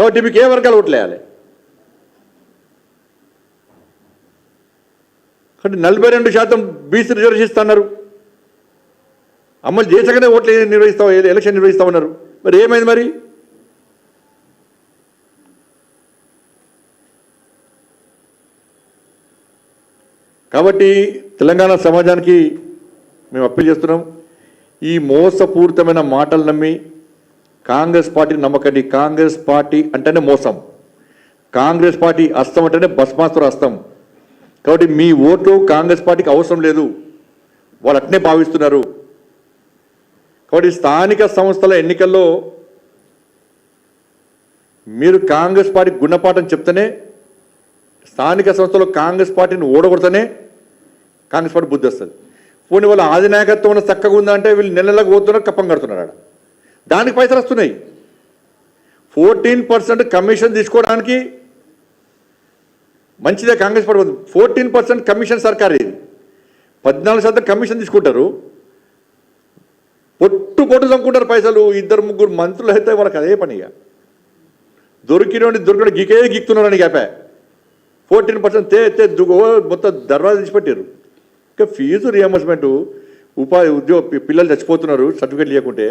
కాబట్టి మీకు ఏ వర్గాలు ఓట్లేయాలి? కాబట్టి 42% బీసీ రిజర్వేషన్ ఇస్తున్నారు, అమలు చేసగానే ఓట్లు ఎలక్షన్ నిర్వహిస్తామన్నారు. మరి ఏమైంది? మరి కాబట్టి తెలంగాణ సమాజానికి మేము అప్పీల్ చేస్తున్నాం, ఈ మోసపూరితమైన మాటలు నమ్మి కాంగ్రెస్ పార్టీని నమ్మకండి. కాంగ్రెస్ పార్టీ అంటేనే మోసం, కాంగ్రెస్ పార్టీ హస్తం అంటేనే భస్మాసుర హస్తం. కాబట్టి మీ ఓట్లు కాంగ్రెస్ పార్టీకి అవసరం లేదు, వాళ్ళు అట్నే భావిస్తున్నారు. కాబట్టి స్థానిక సంస్థల ఎన్నికల్లో మీరు కాంగ్రెస్ పార్టీ గుణపాఠం చెప్తేనే, స్థానిక సంస్థలో కాంగ్రెస్ పార్టీని ఓడగొడితేనే కాంగ్రెస్ పార్టీ బుద్ధి వస్తుంది. పోనీ వాళ్ళ ఆధినాయకత్వం చక్కగా ఉందంటే వీళ్ళు నెలలకు పోతున్నారు, కప్పం కడుతున్నారు, దానికి పైసలు వస్తున్నాయి. 14% కమిషన్ తీసుకోవడానికి మంచిదే కాంగ్రెస్ పార్టీ. 14% కమిషన్ సర్కార్, ఇది 14% కమిషన్ తీసుకుంటారు, పొట్టు చంపుకుంటారు పైసలు. 2-3 మంత్రులు అయితే వాళ్ళకి అదే పనిగా దొరికిన గికే గిక్కుతున్నారని గ్యాపే 14% మొత్తం దర్వాజా తీసిపెట్టారు. ఇంకా ఫీజు రియంబర్స్మెంట్, ఉద్యోగ పిల్లలు చచ్చిపోతున్నారు సర్టిఫికేట్ లేకుంటే,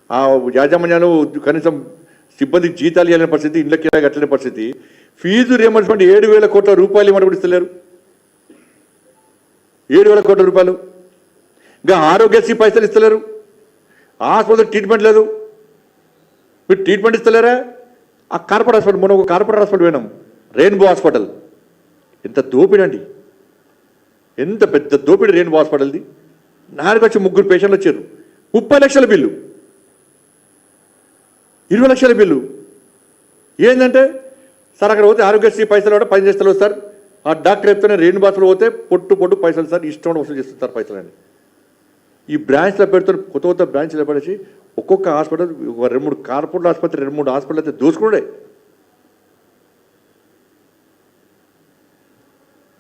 ఆ యాజమాన్యాలు కనీసం సిబ్బందికి జీతాలు ఇవ్వలేని పరిస్థితి, ఇళ్ళ కిరాయి కట్టలేని పరిస్థితి. ఫీజు రియంబర్స్మెంట్ 7,000 కోట్ల రూపాయలు ఇవ్వడం కూడా ఇస్తలేరు. 7,000 కోట్ల రూపాయలు. ఇంకా ఆరోగ్యశ్రీ పైసలు ఇస్తలేరు, హాస్పిటల్ ట్రీట్మెంట్ లేదు. మీరు ట్రీట్మెంట్ ఇస్తలేరా? ఆ కార్పొరేట్ హాస్పిటల్, మొన్న ఒక కార్పొరేట్ హాస్పిటల్ పోయినాం, రెయిన్బో హాస్పిటల్. ఎంత దోపిడీ అండి, ఎంత పెద్ద దోపిడీ రెయిన్బో హాస్పిటల్ది. నాలుగు వచ్చి 3 పేషెంట్లు వచ్చారు, 30 లక్షల బిల్లు, 20 లక్షల బిల్లు. ఏంటంటే సార్ అక్కడ పోతే ఆరోగ్యశ్రీ పైసలు కూడా 10 చేస్తారు సార్, ఆ డాక్టర్ చెప్తేనే రెయిన్బో హాస్పిటల్ పోతే పొట్టు పైసలు సార్, ఇష్టం వసూలు చేస్తారు పైసలు అని. ఈ బ్రాంచ్లో పెడుతున్న కొత్త బ్రాంచ్లో పడేసి ఒక్కొక్క హాస్పిటల్ 2-3 కార్పొరేట్ ఆసుపత్రి, 2-3 హాస్పిటల్ అయితే దోసుకున్నాడే.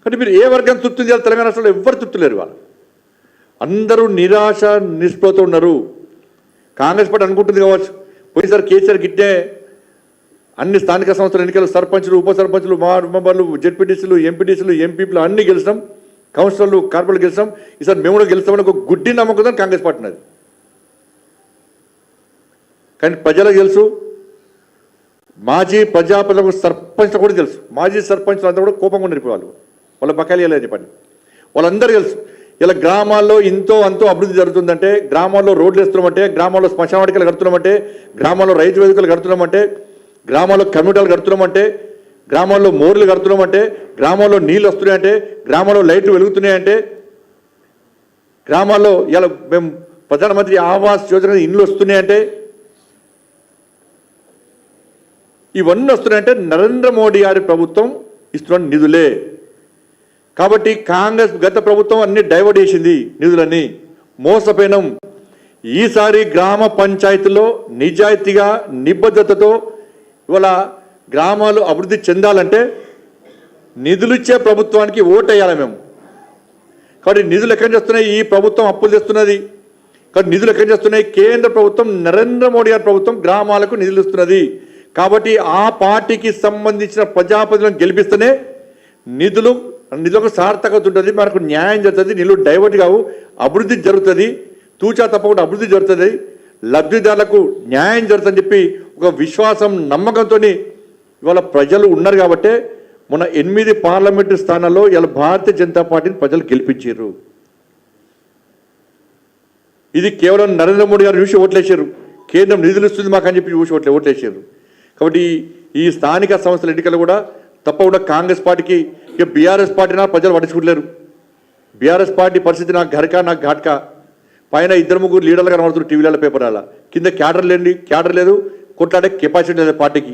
కానీ మీరు ఏ వర్గం తృప్తి చేయాలి? తెలంగాణ రాష్ట్రంలో ఎవ్వరు తృప్తిలేరు, వాళ్ళు అందరూ నిరాశ నిస్పృహతో ఉన్నారు. కాంగ్రెస్ పార్టీ అనుకుంటుంది కావచ్చు, పోయినసారి కేసీఆర్ గిట్టే అన్ని స్థానిక సంస్థల ఎన్నికలు సర్పంచులు, ఉప సర్పంచులు, వార్డు మెంబర్లు, జెడ్పీటీసీలు, ఎంపీటీసీలు, ఎంపీలు అన్ని గెలిచాం, కౌన్సిలర్లు, కార్పొరేట్లు గెలిచాం. ఈసారి మేము కూడా గెలుస్తామని ఒక గుడ్డి నమ్మకం కాంగ్రెస్ పార్టీ ఉన్నది. కానీ ప్రజలకు తెలుసు, మాజీ ప్రజాప్రతినిధులకు సర్పంచ్ కూడా తెలుసు, మాజీ సర్పంచ్లు అంతా కూడా కోపంగా ఉండిపోవాలి, వాళ్ళ బకాయిలు వెళ్ళని చెప్పండి. వాళ్ళందరూ తెలుసు ఇలా గ్రామాల్లో ఇంతో అంతో అభివృద్ధి జరుగుతుందంటే, గ్రామాల్లో రోడ్లు వేస్తున్నామంటే, గ్రామాల్లో శ్మశాన వాటికలు కడుతున్నామంటే, గ్రామాల్లో రైతు వేదికలు కడుతున్నామంటే, గ్రామాల్లో కమ్యూనిటీలు కడుతున్నామంటే, గ్రామాల్లో మోర్లు కడుతున్నామంటే, గ్రామాల్లో నీళ్ళు వస్తున్నాయంటే, గ్రామాల్లో లైట్లు వెలుగుతున్నాయంటే, గ్రామాల్లో ఇలా మేము ప్రధానమంత్రి ఆవాస్ యోజన ఇండ్లు వస్తున్నాయంటే, ఇవన్నీ వస్తున్నాయంటే నరేంద్ర మోడీ గారి ప్రభుత్వం ఇస్తున్న నిధులే. కాబట్టి కాంగ్రెస్ గత ప్రభుత్వం అన్ని డైవర్ట్ చేసింది నిధులన్నీ, మోసపోయినాం. ఈసారి గ్రామ పంచాయతీలో నిజాయితీగా నిబద్ధతతో ఇవాళ గ్రామాలు అభివృద్ధి చెందాలంటే నిధులు ఇచ్చే ప్రభుత్వానికి ఓటు వేయాలి మేము. కాబట్టి నిధులు ఎక్కడి నుంచి వస్తున్నాయి? ఈ ప్రభుత్వం అప్పులు తెస్తున్నది. కాబట్టి నిధులు ఎక్కడి నుంచి వస్తున్నాయి? కేంద్ర ప్రభుత్వం, నరేంద్ర మోడీ గారి ప్రభుత్వం గ్రామాలకు నిధులు ఇస్తున్నది. కాబట్టి ఆ పార్టీకి సంబంధించిన ప్రజాప్రతినిధులను గెలిపిస్తేనే నిధులకు సార్థకత ఉంటుంది, మనకు న్యాయం జరుగుతుంది, నిధులు డైవర్ట్ కావు, అభివృద్ధి జరుగుతుంది, తూచా తప్పకుండా అభివృద్ధి జరుగుతుంది, లబ్ధిదారులకు న్యాయం జరుగుతుందని చెప్పి ఒక విశ్వాసం, నమ్మకంతో ఇవాళ ప్రజలు ఉన్నారు. కాబట్టి మొన్న 8 పార్లమెంటు స్థానాల్లో ఇలా భారతీయ జనతా పార్టీని ప్రజలు గెలిపించారు. ఇది కేవలం నరేంద్ర మోడీ గారు చూసి ఓట్లేసారు, కేంద్రం నిధులు ఇస్తుంది మాకు అని చెప్పి చూసి ఓట్లేసారు. కాబట్టి ఈ స్థానిక సంస్థల ఎన్నికలు కూడా తప్పకుండా కాంగ్రెస్ పార్టీకి, ఇక బీఆర్ఎస్ పార్టీనా ప్రజలు పట్టించుకోలేరు. బీఆర్ఎస్ పార్టీ పరిస్థితి నాకు ఘర్కా నాకు ఘాట్కా, పైన 2-3 లీడర్లు కనబడుతున్నారు టీవీలలో, పేపర్ల కింద క్యాడర్ లేదు, కొట్లాడే కెపాసిటీ లేదు పార్టీకి.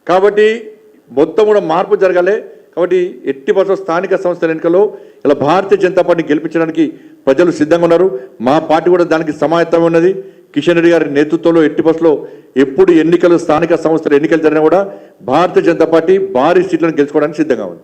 కాబట్టి మొత్తం కూడా మార్పు జరగాలి. కాబట్టి 80% స్థానిక సంస్థల ఎన్నికల్లో ఇలా భారతీయ జనతా పార్టీ గెలిపించడానికి ప్రజలు సిద్ధంగా ఉన్నారు. మా పార్టీ కూడా దానికి సమాయత్తం ఉన్నది. కిషన్ రెడ్డి గారి నేతృత్వంలో 80%లో ఎప్పుడు ఎన్నికలు, స్థానిక సంస్థల ఎన్నికలు జరిగినా కూడా భారతీయ జనతా పార్టీ భారీ సీట్లను గెలుచుకోవడానికి సిద్ధంగా ఉంది.